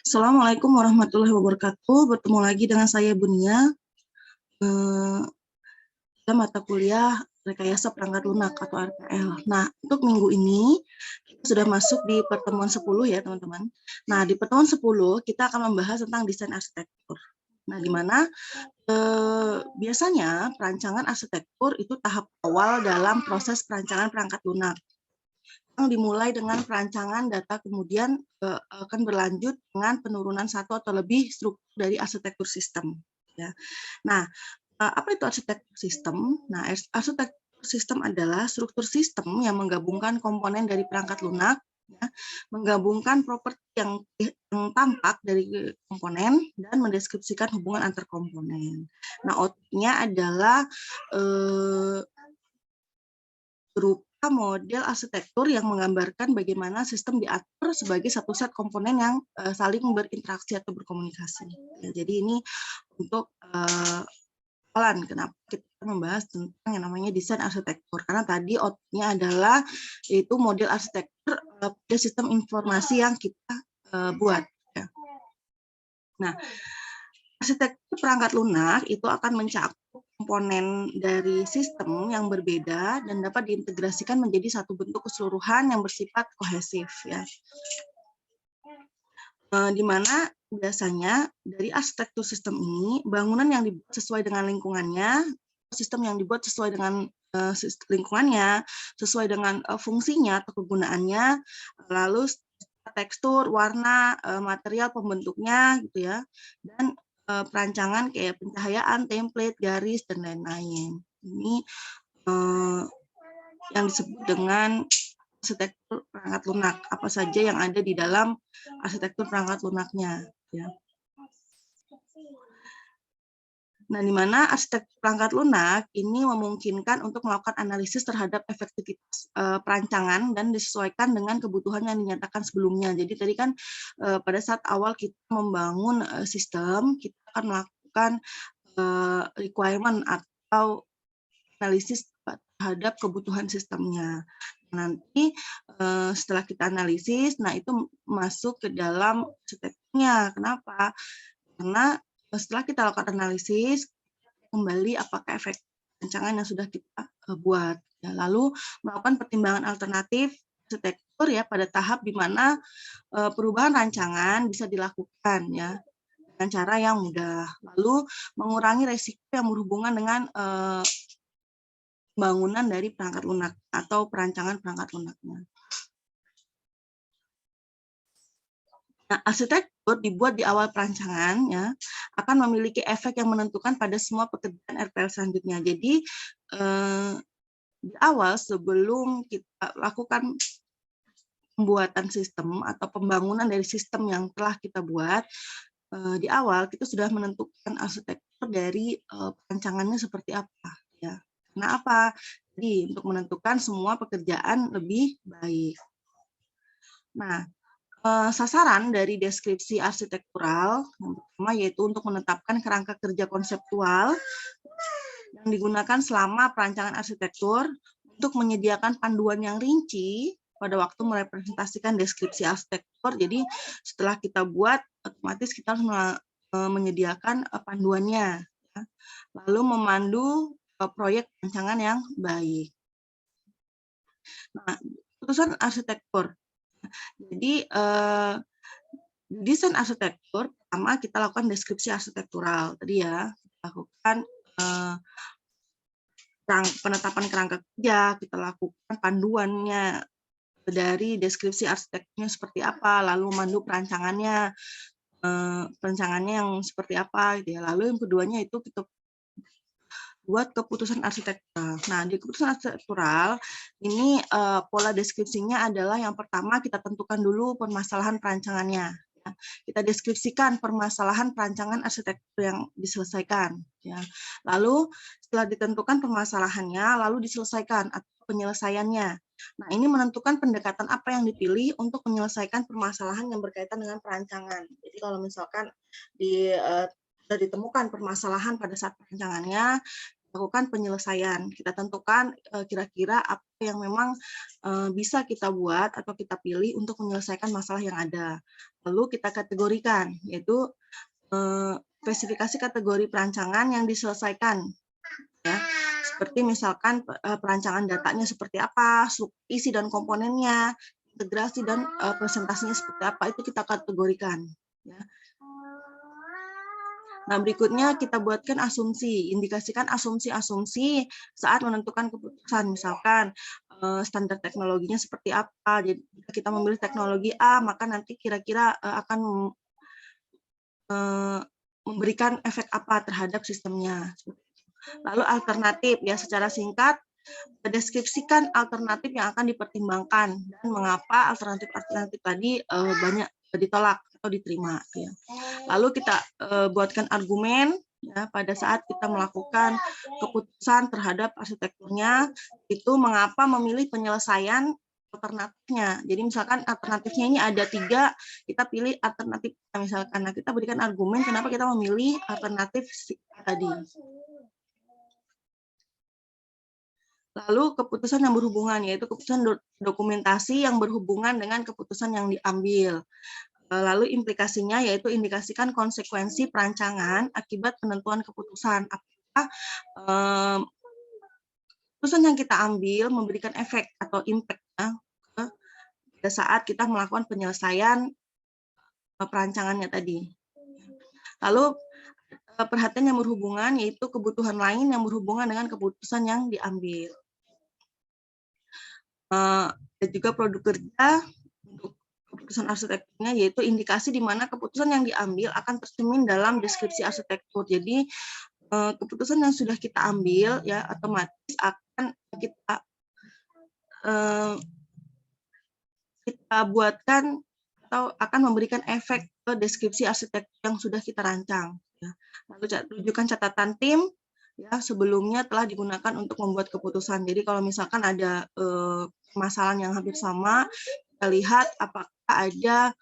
Assalamualaikum warahmatullahi wabarakatuh. Bertemu lagi dengan saya Bunia. Kita mata kuliah rekayasa perangkat lunak atau RPL. Nah, untuk minggu ini kita sudah masuk di pertemuan 10 ya, teman-teman. Nah, di pertemuan 10 kita akan membahas tentang desain arsitektur. Nah, di mana biasanya perancangan arsitektur itu tahap awal dalam proses perancangan perangkat lunak. Yang dimulai dengan perancangan data, kemudian akan berlanjut dengan penurunan satu atau lebih struktur dari arsitektur sistem. Ya. Nah, apa itu arsitektur sistem? Nah, arsitektur sistem adalah struktur sistem yang menggabungkan komponen dari perangkat lunak, ya, menggabungkan properti yang tampak dari komponen dan mendeskripsikan hubungan antar komponen. Nah, outputnya adalah berupa model arsitektur yang menggambarkan bagaimana sistem diatur sebagai satu set komponen yang saling berinteraksi atau berkomunikasi. Ya, jadi ini untuk kenapa kita membahas tentang yang namanya desain arsitektur, karena tadi outputnya adalah yaitu model arsitektur pada sistem informasi yang kita buat. Ya. Nah, arsitektur perangkat lunak itu akan mencakup komponen dari sistem yang berbeda dan dapat diintegrasikan menjadi satu bentuk keseluruhan yang bersifat kohesif, ya. Di mana biasanya dari arsitektur sistem ini bangunan yang dibuat sesuai dengan lingkungannya, sistem yang dibuat sesuai dengan lingkungannya, sesuai dengan fungsinya atau kegunaannya, lalu tekstur, warna, material pembentuknya, gitu ya, dan perancangan kayak pencahayaan, template, garis, dan lain-lain. Ini yang disebut dengan arsitektur perangkat lunak, apa saja yang ada di dalam arsitektur perangkat lunaknya. Ya. Nah, di mana arsitektur perangkat lunak ini memungkinkan untuk melakukan analisis terhadap efektivitas perancangan dan disesuaikan dengan kebutuhan yang dinyatakan sebelumnya. Jadi tadi kan pada saat awal kita membangun sistem, kita akan melakukan requirement atau analisis terhadap kebutuhan sistemnya. Nanti setelah kita analisis, nah itu masuk ke dalam arsitekturnya. Kenapa? Karena setelah kita lakukan analisis, kembali apakah efek rancangan yang sudah kita buat. Ya, lalu melakukan pertimbangan alternatif arsitektur ya pada tahap di mana perubahan rancangan bisa dilakukan ya dengan cara yang mudah. Lalu mengurangi resiko yang berhubungan dengan pembangunan dari perangkat lunak atau perancangan perangkat lunaknya. Nah, arsitektur dibuat di awal perancangan ya akan memiliki efek yang menentukan pada semua pekerjaan RPL selanjutnya. Jadi di awal sebelum kita lakukan pembuatan sistem atau pembangunan dari sistem yang telah kita buat, di awal kita sudah menentukan arsitektur dari perancangannya seperti apa ya. Karena apa? Jadi untuk menentukan semua pekerjaan lebih baik. Nah, sasaran dari deskripsi arsitektural yang pertama yaitu untuk menetapkan kerangka kerja konseptual yang digunakan selama perancangan arsitektur untuk menyediakan panduan yang rinci pada waktu merepresentasikan deskripsi arsitektur. Jadi setelah kita buat, otomatis kita harus menyediakan panduannya, ya. Lalu memandu proyek perancangan yang baik. Nah, putusan arsitektur. Jadi desain arsitektur pertama kita lakukan deskripsi arsitektural tadi ya, kita lakukan penetapan kerangka kerja, kita lakukan panduannya dari deskripsi arsitekturnya seperti apa, lalu mandu perancangannya yang seperti apa gitu ya. Lalu yang keduanya itu kita buat keputusan arsitektural. Nah, di keputusan arsitektural ini pola deskripsinya adalah yang pertama kita tentukan dulu permasalahan perancangannya. Ya. Kita deskripsikan permasalahan perancangan arsitektur yang diselesaikan. Ya. Lalu setelah ditentukan permasalahannya, lalu diselesaikan atau penyelesaiannya. Nah, ini menentukan pendekatan apa yang dipilih untuk menyelesaikan permasalahan yang berkaitan dengan perancangan. Jadi kalau misalkan sudah ditemukan permasalahan pada saat perancangannya, lakukan penyelesaian. Kita tentukan kira-kira apa yang memang bisa kita buat atau kita pilih untuk menyelesaikan masalah yang ada. Lalu kita kategorikan, yaitu spesifikasi kategori perancangan yang diselesaikan. Ya, seperti misalkan perancangan datanya seperti apa, isi dan komponennya, integrasi dan presentasinya seperti apa, itu kita kategorikan. Ya. Nah, berikutnya kita buatkan asumsi, indikasikan asumsi-asumsi saat menentukan keputusan. Misalkan standar teknologinya seperti apa. Jadi jika kita memilih teknologi A, maka nanti kira-kira akan memberikan efek apa terhadap sistemnya. Lalu alternatif, ya secara singkat, deskripsikan alternatif yang akan dipertimbangkan dan mengapa alternatif-alternatif tadi banyak ditolak atau diterima. Ya. Lalu kita buatkan argumen ya, pada saat kita melakukan keputusan terhadap arsitekturnya, itu mengapa memilih penyelesaian alternatifnya. Jadi misalkan alternatifnya ini ada 3, kita pilih alternatif misalkan. Nah, kita berikan argumen kenapa kita memilih alternatif tadi. Lalu keputusan yang berhubungan, yaitu keputusan dokumentasi yang berhubungan dengan keputusan yang diambil. Lalu implikasinya yaitu indikasikan konsekuensi perancangan akibat penentuan keputusan. Apakah keputusan yang kita ambil memberikan efek atau impact pada saat kita melakukan penyelesaian perancangannya tadi. Lalu perhatian yang berhubungan yaitu kebutuhan lain yang berhubungan dengan keputusan yang diambil. Dan juga produk kerja untuk keputusan arsitekturnya yaitu indikasi di mana keputusan yang diambil akan tercermin dalam deskripsi arsitektur. Jadi keputusan yang sudah kita ambil ya otomatis akan kita buatkan atau akan memberikan efek ke deskripsi arsitektur yang sudah kita rancang. Ya. Lalu rujukan catatan tim ya sebelumnya telah digunakan untuk membuat keputusan. Jadi kalau misalkan ada permasalahan yang hampir sama, kita lihat apakah ada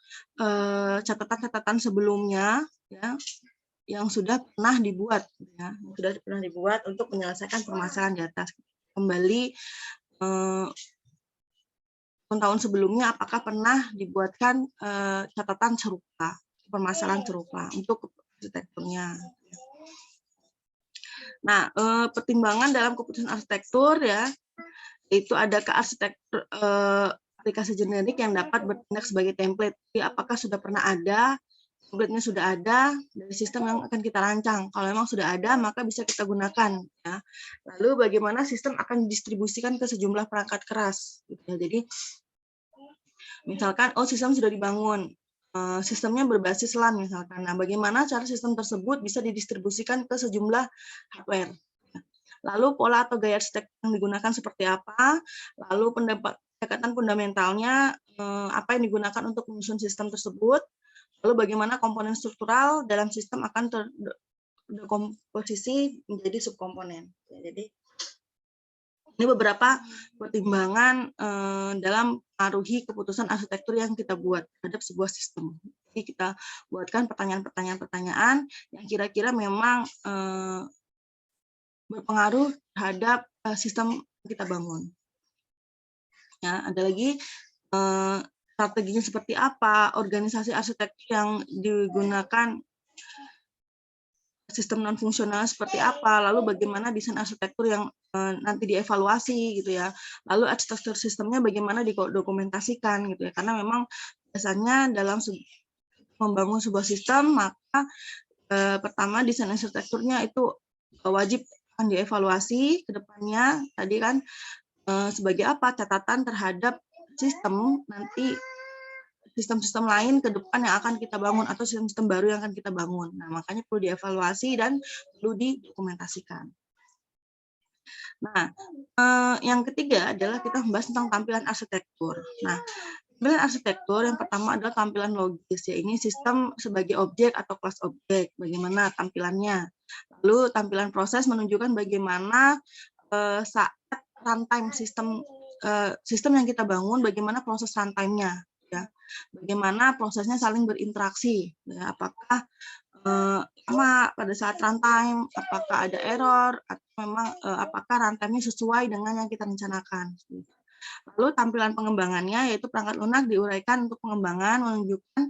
catatan-catatan sebelumnya ya yang sudah pernah dibuat ya, sudah pernah dibuat untuk menyelesaikan permasalahan di atas. Kembali tahun sebelumnya apakah pernah dibuatkan catatan serupa, permasalahan serupa untuk arsitekturnya. Nah, pertimbangan dalam keputusan arsitektur ya, itu ada ke arsitektur aplikasi generik yang dapat bertindak sebagai template. Jadi apakah sudah pernah ada, template-nya sudah ada dari sistem yang akan kita rancang. Kalau memang sudah ada, maka bisa kita gunakan. Ya. Lalu bagaimana sistem akan didistribusikan ke sejumlah perangkat keras. Gitu ya. Jadi misalkan, sistem sudah dibangun. Sistemnya berbasis LAN misalkan. Nah, bagaimana cara sistem tersebut bisa didistribusikan ke sejumlah hardware. Lalu pola atau gaya arsitektur yang digunakan seperti apa, lalu pendekatan fundamentalnya apa yang digunakan untuk menyusun sistem tersebut, lalu bagaimana komponen struktural dalam sistem akan terdekomposisi menjadi subkomponen. Jadi ini beberapa pertimbangan dalam mengaruhi keputusan arsitektur yang kita buat terhadap sebuah sistem. Jadi kita buatkan pertanyaan-pertanyaan yang kira-kira memang berpengaruh terhadap sistem yang kita bangun. Ya, ada lagi strateginya seperti apa, organisasi arsitektur yang digunakan, sistem non fungsional seperti apa, lalu bagaimana desain arsitektur yang nanti dievaluasi gitu ya, lalu arsitektur sistemnya bagaimana didokumentasikan gitu ya, karena memang biasanya dalam membangun sebuah sistem maka pertama desain arsitekturnya itu wajib akan dievaluasi ke depannya tadi kan sebagai apa catatan terhadap sistem nanti sistem-sistem lain ke depan yang akan kita bangun atau sistem-sistem baru yang akan kita bangun. Nah, makanya perlu dievaluasi dan perlu didokumentasikan. Nah, yang ketiga adalah kita membahas tentang tampilan arsitektur. Nah, tampilan arsitektur yang pertama adalah tampilan logis, ya ini sistem sebagai objek atau kelas objek, bagaimana tampilannya. Lalu tampilan proses menunjukkan bagaimana saat runtime sistem yang kita bangun, bagaimana proses runtime-nya. Ya, bagaimana prosesnya saling berinteraksi, ya, apakah lama pada saat runtime, apakah ada error, atau memang apakah runtime-nya sesuai dengan yang kita rencanakan. Lalu tampilan pengembangannya, yaitu perangkat lunak diuraikan untuk pengembangan menunjukkan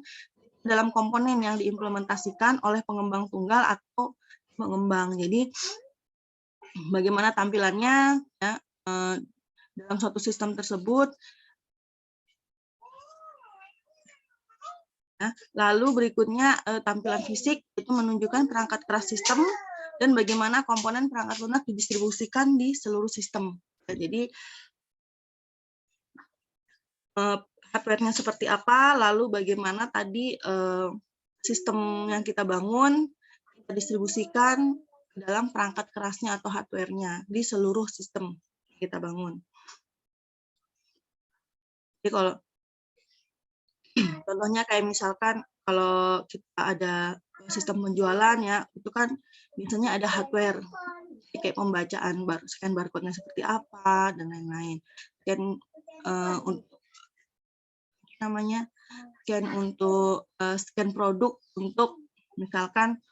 dalam komponen yang diimplementasikan oleh pengembang tunggal atau pengembang. Jadi bagaimana tampilannya ya, dalam suatu sistem tersebut. Ya. Lalu berikutnya tampilan fisik itu menunjukkan perangkat keras sistem dan bagaimana komponen perangkat lunak didistribusikan di seluruh sistem. Ya, jadi hardware-nya seperti apa, lalu bagaimana tadi sistem yang kita bangun kita distribusikan dalam perangkat kerasnya atau hardware-nya di seluruh sistem yang kita bangun. Jadi kalau contohnya kayak misalkan kalau kita ada sistem penjualan ya, itu kan biasanya ada hardware, kayak pembacaan scan barcode-nya seperti apa dan lain-lain. Dan untuk namanya scan produk untuk misalkan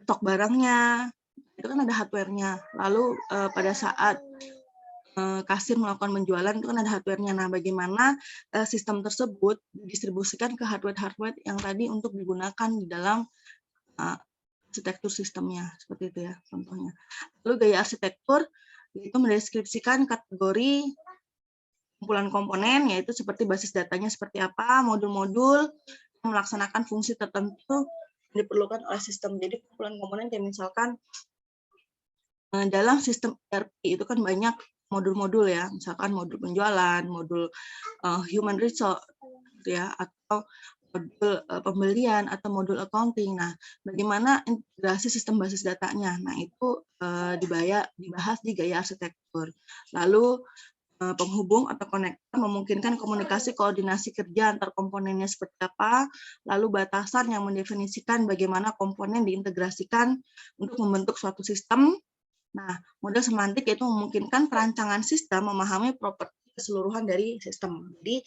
stok barangnya, itu kan ada hardware-nya. Lalu pada saat kasir melakukan penjualan itu kan ada hardware-nya. Nah, bagaimana sistem tersebut didistribusikan ke hardware-hardware yang tadi untuk digunakan di dalam arsitektur sistemnya, seperti itu ya contohnya. Lalu gaya arsitektur itu mendeskripsikan kategori kumpulan komponen, yaitu seperti basis datanya seperti apa, modul-modul yang melaksanakan fungsi tertentu yang diperlukan oleh sistem. Jadi kumpulan komponen kayak misalkan dalam sistem ERP itu kan banyak modul-modul ya, misalkan modul penjualan, modul human resource, ya, atau modul pembelian atau modul accounting. Nah, bagaimana integrasi sistem basis datanya? Nah, itu dibahas di gaya arsitektur. Lalu penghubung atau konektor memungkinkan komunikasi koordinasi kerja antar komponennya seperti apa, lalu batasan yang mendefinisikan bagaimana komponen diintegrasikan untuk membentuk suatu sistem. Nah, model semantik yaitu memungkinkan perancangan sistem memahami properti keseluruhan dari sistem. Jadi,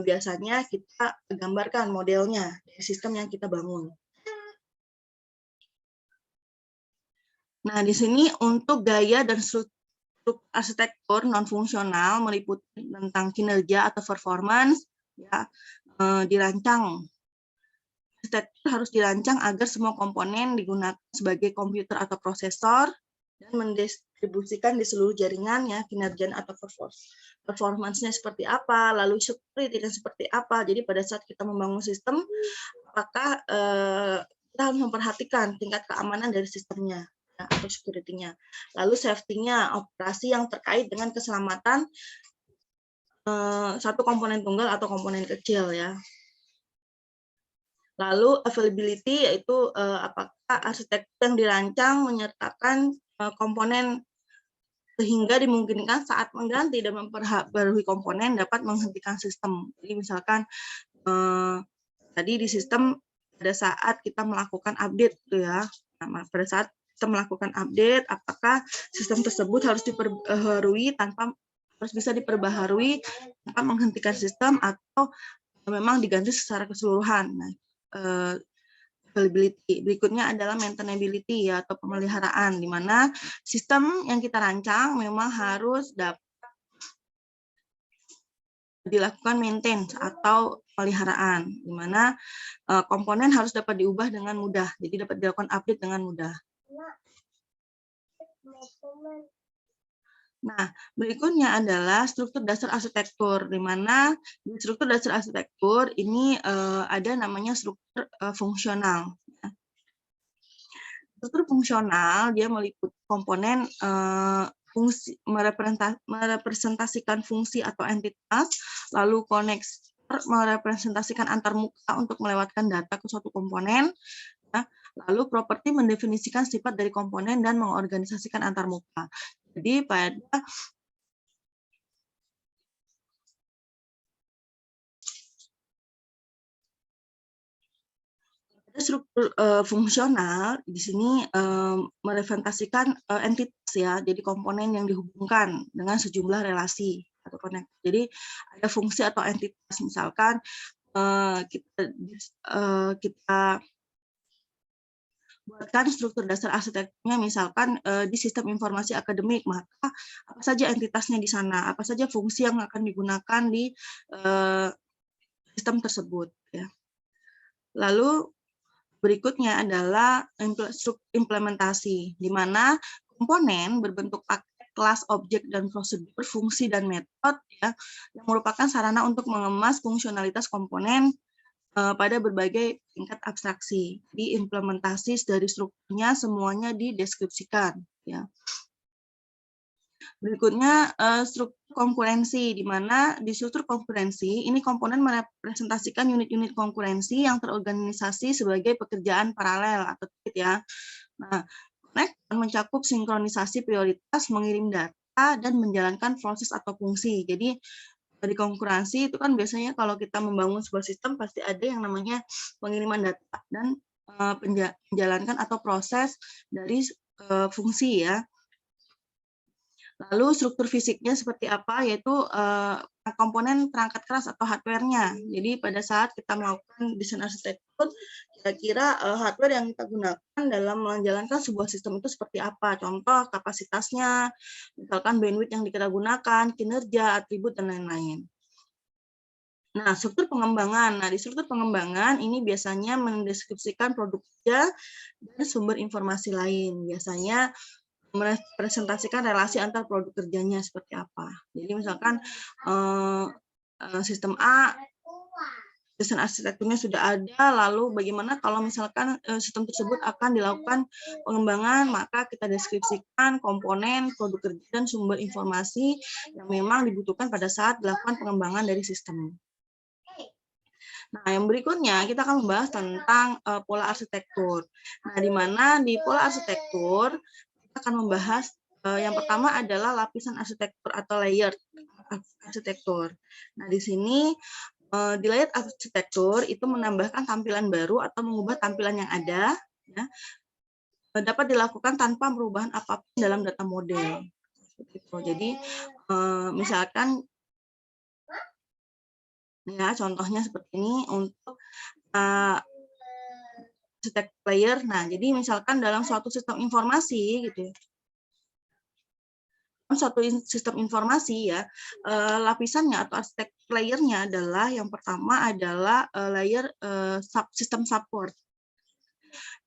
biasanya kita gambarkan modelnya dari sistem yang kita bangun. Nah, di sini untuk gaya dan struktur arsitektur non-fungsional meliputi tentang kinerja atau performance, ya, dirancang. Arsitektur harus dirancang agar semua komponen digunakan sebagai komputer atau prosesor, dan mendistribusikan di seluruh jaringan ya, kinerja atau performance-nya seperti apa, lalu security-nya seperti apa. Jadi pada saat kita membangun sistem, apakah kita harus memperhatikan tingkat keamanan dari sistemnya ya, atau security-nya. Lalu safety-nya, operasi yang terkait dengan keselamatan satu komponen tunggal atau komponen kecil ya. Lalu availability yaitu apakah arsitektur yang dirancang menyertakan komponen sehingga dimungkinkan saat mengganti dan memperbarui komponen dapat menghentikan sistem. Jadi misalkan tadi di sistem pada saat kita melakukan update gitu ya. Nah, pada saat kita melakukan update, apakah sistem tersebut harus diperbarui tanpa harus bisa diperbaharui tanpa menghentikan sistem atau memang diganti secara keseluruhan. Nah, availability. Berikutnya adalah maintainability ya, atau pemeliharaan, di mana sistem yang kita rancang memang harus dapat dilakukan maintenance atau pemeliharaan, di mana komponen harus dapat diubah dengan mudah, jadi dapat dilakukan update dengan mudah. Nah, berikutnya adalah struktur dasar arsitektur, di mana di struktur dasar arsitektur ini ada namanya struktur fungsional. Struktur fungsional dia meliputi komponen fungsi merepresentasikan fungsi atau entitas, lalu konektor merepresentasikan antarmuka untuk melewatkan data ke suatu komponen, ya. Lalu properti mendefinisikan sifat dari komponen dan mengorganisasikan antarmuka. Jadi pada struktur fungsional di sini merepresentasikan entitas ya, jadi komponen yang dihubungkan dengan sejumlah relasi atau konektor. Jadi ada fungsi atau entitas, misalkan kita buatkan struktur dasar arsitekturnya, misalkan di sistem informasi akademik, maka apa saja entitasnya di sana, apa saja fungsi yang akan digunakan di sistem tersebut. Ya. Lalu berikutnya adalah implementasi, di mana komponen berbentuk paket, kelas, objek, dan prosedur, fungsi, dan metode, ya, yang merupakan sarana untuk mengemas fungsionalitas komponen pada berbagai tingkat abstraksi. Di implementasi dari strukturnya semuanya dideskripsikan. Ya. Berikutnya struktur konkurensi, di mana di struktur konkurensi ini komponen merepresentasikan unit-unit konkurensi yang terorganisasi sebagai pekerjaan paralel atau ya. Nah, connect mencakup sinkronisasi prioritas, mengirim data, dan menjalankan proses atau fungsi. Jadi dari konkurensi itu kan biasanya kalau kita membangun sebuah sistem pasti ada yang namanya pengiriman data dan menjalankan atau proses dari fungsi ya. Lalu struktur fisiknya seperti apa, yaitu komponen perangkat keras atau hardware-nya. Jadi pada saat kita melakukan desain arsitektur, kira-kira hardware yang kita gunakan dalam menjalankan sebuah sistem itu seperti apa. Contoh kapasitasnya, misalkan bandwidth yang kita gunakan, kinerja, atribut, dan lain-lain. Nah, struktur pengembangan. Nah, di struktur pengembangan ini biasanya mendeskripsikan produk kerja dan sumber informasi lain. Biasanya merepresentasikan relasi antar produk kerjanya seperti apa. Jadi misalkan sistem A, desain arsitekturnya sudah ada, lalu bagaimana kalau misalkan sistem tersebut akan dilakukan pengembangan, maka kita deskripsikan komponen, produk kerja, dan sumber informasi yang memang dibutuhkan pada saat dilakukan pengembangan dari sistem. Nah, yang berikutnya kita akan membahas tentang pola arsitektur. Nah, di mana di pola arsitektur kita akan membahas yang pertama adalah lapisan arsitektur atau layer arsitektur. Nah, di sini di layer arsitektur itu menambahkan tampilan baru atau mengubah tampilan yang ada, ya, dapat dilakukan tanpa perubahan apapun dalam data model. Jadi, misalkan, ya contohnya seperti ini untuk arsitektur layer. Nah, jadi misalkan dalam suatu sistem informasi, gitu ya, suatu sistem informasi ya, lapisannya atau arsitektur layer-nya adalah yang pertama adalah layer sistem support.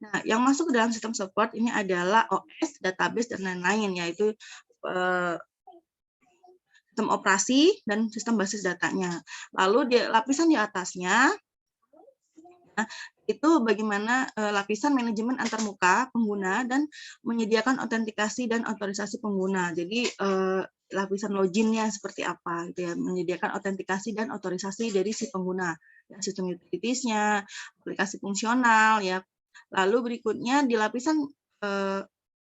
Nah, yang masuk ke dalam sistem support ini adalah OS, database, dan lain-lain, yaitu sistem operasi dan sistem basis datanya. Lalu di lapisan di atasnya, nah, itu bagaimana lapisan manajemen antarmuka pengguna dan menyediakan autentikasi dan otorisasi pengguna. Jadi lapisan loginnya seperti apa, gitu ya, menyediakan autentikasi dan otorisasi dari si pengguna, ya, sistem utilities-nya, aplikasi fungsional, ya. Lalu berikutnya di lapisan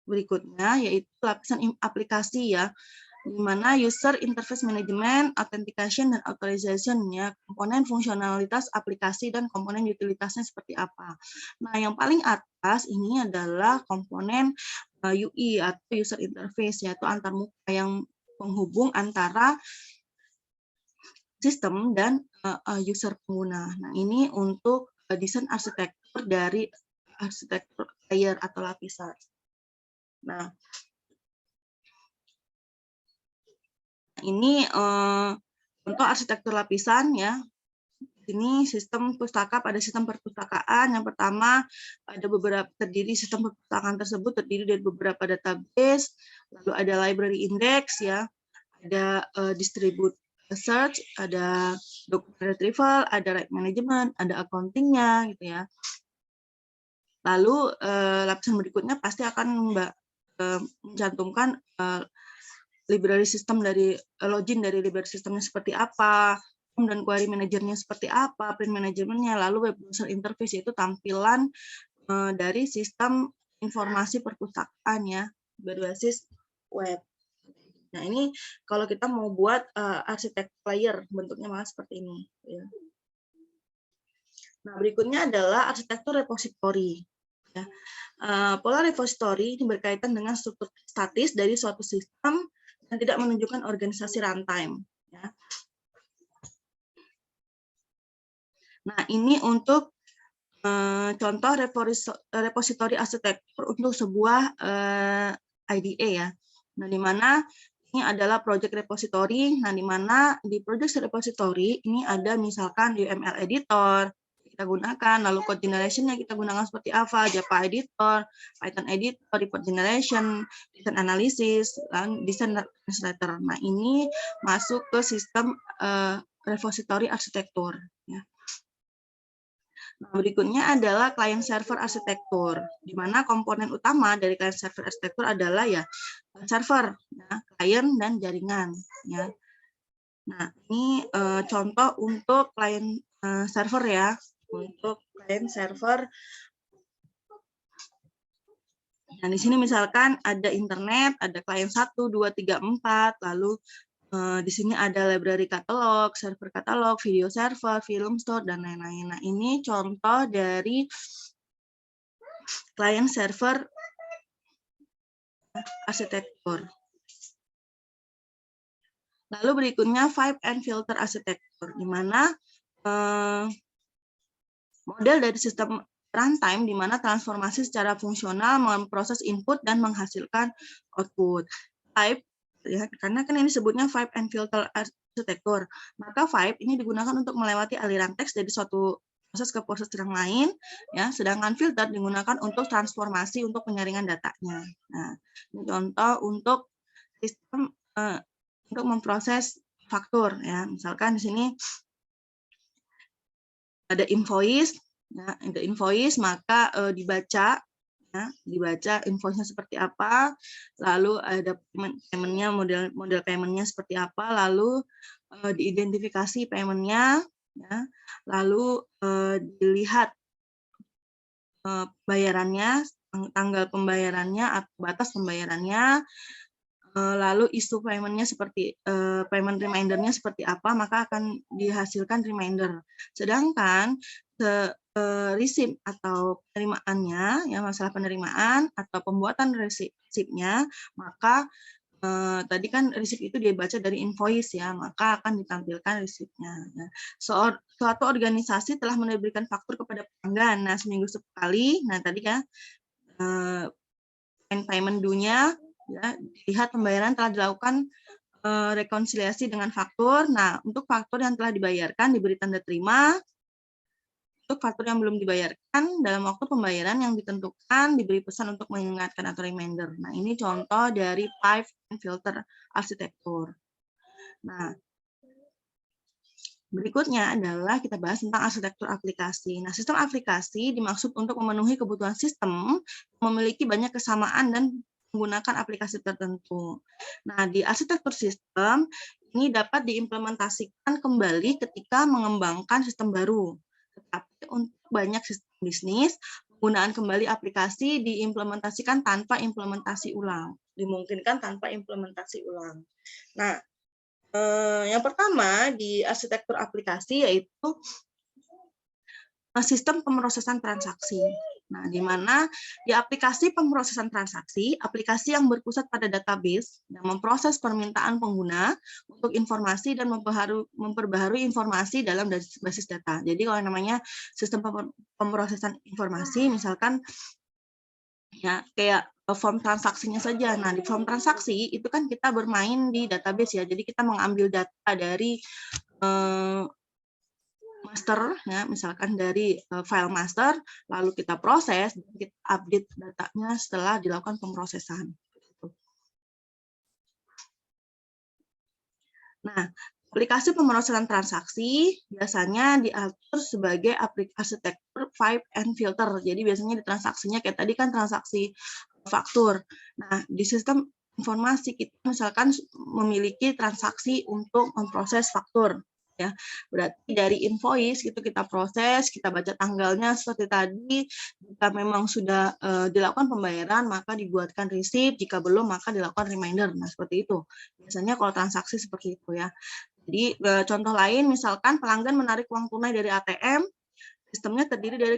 berikutnya yaitu lapisan aplikasi ya, di mana user interface management, authentication, dan authorization ya, komponen fungsionalitas aplikasi dan komponen utilitasnya seperti apa. Nah, yang paling atas ini adalah komponen UI atau user interface, yaitu antarmuka yang penghubung antara sistem dan user pengguna. Nah, ini untuk desain arsitektur dari arsitektur layer atau lapisan. Nah, ini untuk arsitektur lapisan ya. Ini sistem pustaka pada sistem perpustakaan. Yang pertama ada beberapa sistem perpustakaan tersebut terdiri dari beberapa database, lalu ada library index ya, ada distribute search, ada document retrieval, ada right management, ada accounting-nya gitu ya. Lalu lapisan berikutnya pasti akan mencantumkan library system dari login dari library systemnya seperti apa, dan query manajernya seperti apa, print manajemennya, lalu web user interface itu tampilan dari sistem informasi perpustakaan ya, berbasis web. Nah, ini kalau kita mau buat arsitektur layer, bentuknya malah seperti ini. Ya. Nah, berikutnya adalah arsitektur repository. Ya. Pola repository ini berkaitan dengan struktur statis dari suatu sistem dan tidak menunjukkan organisasi runtime. Ya. Nah, ini untuk contoh repositori arsitektur untuk sebuah IDE ya. Nah, di mana ini adalah project repository. Nah, di mana di project repository ini ada misalkan UML editor kita gunakan, lalu code generation yang kita gunakan seperti apa, Java editor, Python editor, report generation, design analysis, dan design translator. Nah, ini masuk ke sistem repository arsitektur. Ya. Nah, berikutnya adalah client server arsitektur, di mana komponen utama dari client server arsitektur adalah ya server, ya, klien dan jaringan. Ya. Nah, ini contoh untuk client server ya, untuk client server. Nah, di sini misalkan ada internet, ada klien 1, 2, 3, 4, lalu di sini ada library katalog, server katalog, video server, film store, dan lain-lain. Nah, ini contoh dari client server arsitektur. Lalu berikutnya pipe and filter arsitektur, di mana model dari sistem runtime di mana transformasi secara fungsional memproses input dan menghasilkan output. Pipe, ya, karena kan ini sebutnya pipe and filter arsitektur, maka pipe ini digunakan untuk melewati aliran teks dari suatu proses ke proses yang lain, ya, sedangkan filter digunakan untuk transformasi untuk penyaringan datanya. Nah, ini contoh untuk sistem untuk memproses faktur, ya, misalkan di sini ada invoice, ya, ada invoice maka dibaca, ya, dibaca invoice-nya seperti apa, lalu ada payment-nya, model payment-nya seperti apa, lalu diidentifikasi payment-nya, ya, lalu dilihat bayarannya, tanggal pembayarannya atau batas pembayarannya, lalu isu payment-nya seperti payment reminder-nya seperti apa, maka akan dihasilkan reminder. Sedangkan receipt atau penerimaannya, ya, masalah penerimaan atau pembuatan resipnya, maka tadi kan resip itu dibaca dari invoice, ya, maka akan ditampilkan resipnya. Ya. Suatu organisasi telah menerbitkan faktur kepada pelanggan, nah seminggu sekali, nah tadi ya payment due-nya, ya, lihat pembayaran telah dilakukan rekonsiliasi dengan faktur. Nah, untuk faktur yang telah dibayarkan diberi tanda terima. Untuk faktur yang belum dibayarkan dalam waktu pembayaran yang ditentukan diberi pesan untuk mengingatkan atau reminder. Nah, ini contoh dari pipe and filter arsitektur. Nah, berikutnya adalah kita bahas tentang arsitektur aplikasi. Nah, sistem aplikasi dimaksud untuk memenuhi kebutuhan sistem memiliki banyak kesamaan dan menggunakan aplikasi tertentu. Nah, di arsitektur sistem ini dapat diimplementasikan kembali ketika mengembangkan sistem baru. Tetapi untuk banyak sistem bisnis, penggunaan kembali aplikasi diimplementasikan tanpa implementasi ulang. Dimungkinkan tanpa implementasi ulang. Nah, yang pertama di arsitektur aplikasi yaitu sistem pemrosesan transaksi. Nah, di mana di aplikasi pemrosesan transaksi, aplikasi yang berpusat pada database yang memproses permintaan pengguna untuk informasi dan memperbaharui informasi dalam basis data. Jadi kalau namanya sistem pemrosesan informasi, misalkan ya kayak form transaksinya saja. Nah, di form transaksi itu kan kita bermain di database ya. Jadi kita mengambil data dari master, ya, misalkan dari file master, lalu kita proses, kita update datanya setelah dilakukan pemrosesan. Nah, aplikasi pemrosesan transaksi biasanya diatur sebagai aplikasi arsitektur pipe and filter. Jadi biasanya di transaksinya kayak tadi kan transaksi faktur. Nah, di sistem informasi kita misalkan memiliki transaksi untuk memproses faktur. Ya, berarti dari invoice itu kita proses, kita baca tanggalnya seperti tadi. Jika memang sudah dilakukan pembayaran, maka dibuatkan receipt. Jika belum, maka dilakukan reminder. Nah, seperti itu. Biasanya kalau transaksi seperti itu ya. Jadi contoh lain, misalkan pelanggan menarik uang tunai dari ATM, sistemnya terdiri dari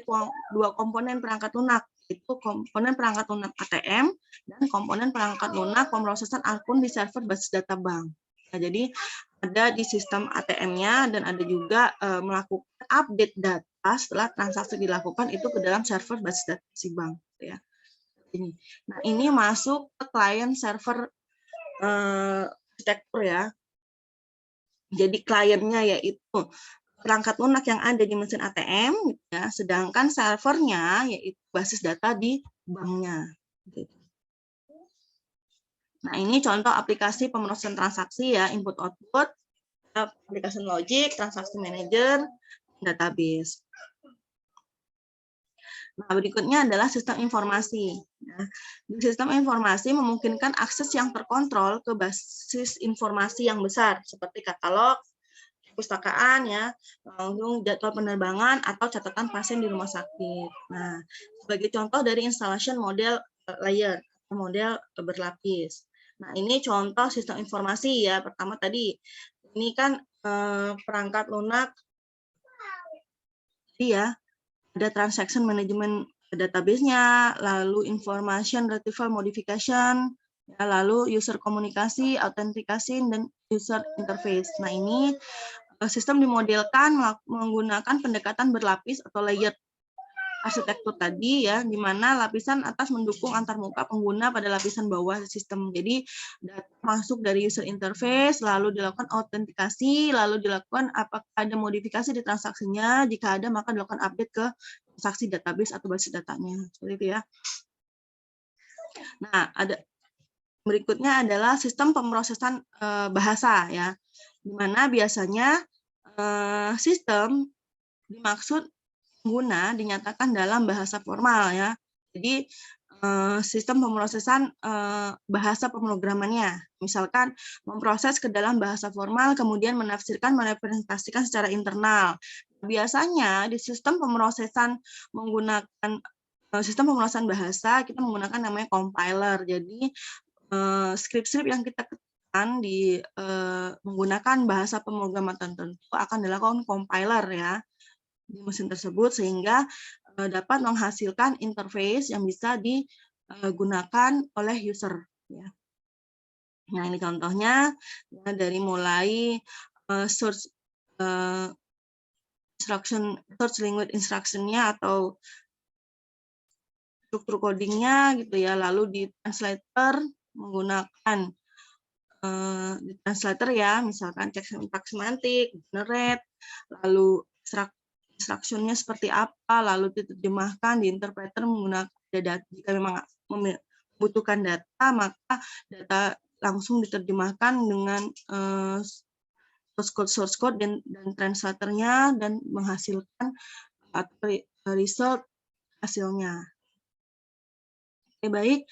dua komponen perangkat lunak, itu komponen perangkat lunak ATM dan komponen perangkat lunak pemrosesan akun di server basis data bank. Nah, jadi ada di sistem ATM-nya dan ada juga melakukan update data setelah transaksi dilakukan itu ke dalam server basis data si bank ya. Ini. Nah, ini masuk ke client server arsitektur ya. Jadi kliennya yaitu perangkat lunak yang ada di mesin ATM ya, sedangkan servernya yaitu basis data di banknya. Nah, ini contoh aplikasi pemrosesan transaksi ya, input output, aplikasi logic, transaksi manager, database. Nah, berikutnya adalah sistem informasi. Nah, di sistem informasi memungkinkan akses yang terkontrol ke basis informasi yang besar, seperti katalog, perpustakaan, ya, langsung jadwal penerbangan, atau catatan pasien di rumah sakit. Nah, sebagai contoh dari installation model layer, model berlapis. Nah, ini contoh sistem informasi ya. Pertama tadi, ini kan perangkat lunak, ya, ada transaction management database-nya, lalu information retrieval modification, ya, lalu user komunikasi, autentikasi, dan user interface. Nah, ini sistem dimodelkan menggunakan pendekatan berlapis atau layered arsitektur tadi ya, di mana lapisan atas mendukung antarmuka pengguna pada lapisan bawah sistem. Jadi data masuk dari user interface, lalu dilakukan autentikasi, lalu dilakukan apakah ada modifikasi di transaksinya, jika ada maka dilakukan update ke transaksi database atau basis datanya. Seperti itu ya. Nah, ada berikutnya adalah sistem pemrosesan bahasa ya, di mana biasanya sistem dimaksud pengguna dinyatakan dalam bahasa formal ya. Jadi sistem pemrosesan bahasa pemrogramannya, misalkan memproses ke dalam bahasa formal, kemudian menafsirkan, merepresentasikan secara internal. Biasanya di sistem pemrosesan menggunakan sistem pemrosesan bahasa kita menggunakan namanya compiler. Jadi skrip-skrip yang kita ketikkan di menggunakan bahasa pemrograman tertentu akan dilakukan compiler ya di mesin tersebut sehingga dapat menghasilkan interface yang bisa digunakan oleh user ya. Nah, ini contohnya ya, dari mulai search language instruction-nya atau struktur coding-nya gitu ya, lalu di translator menggunakan di translator ya, misalkan cek syntax semantik, generate, lalu instruction-nya seperti apa, lalu diterjemahkan di interpreter menggunakan data. Jika memang membutuhkan data, maka data langsung diterjemahkan dengan source code dan translatornya dan menghasilkan result hasilnya. Oke, baik.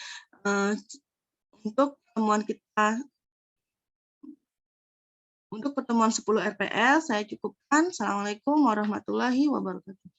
Untuk pertemuan 10 RPL saya cukupkan. Assalamualaikum warahmatullahi wabarakatuh.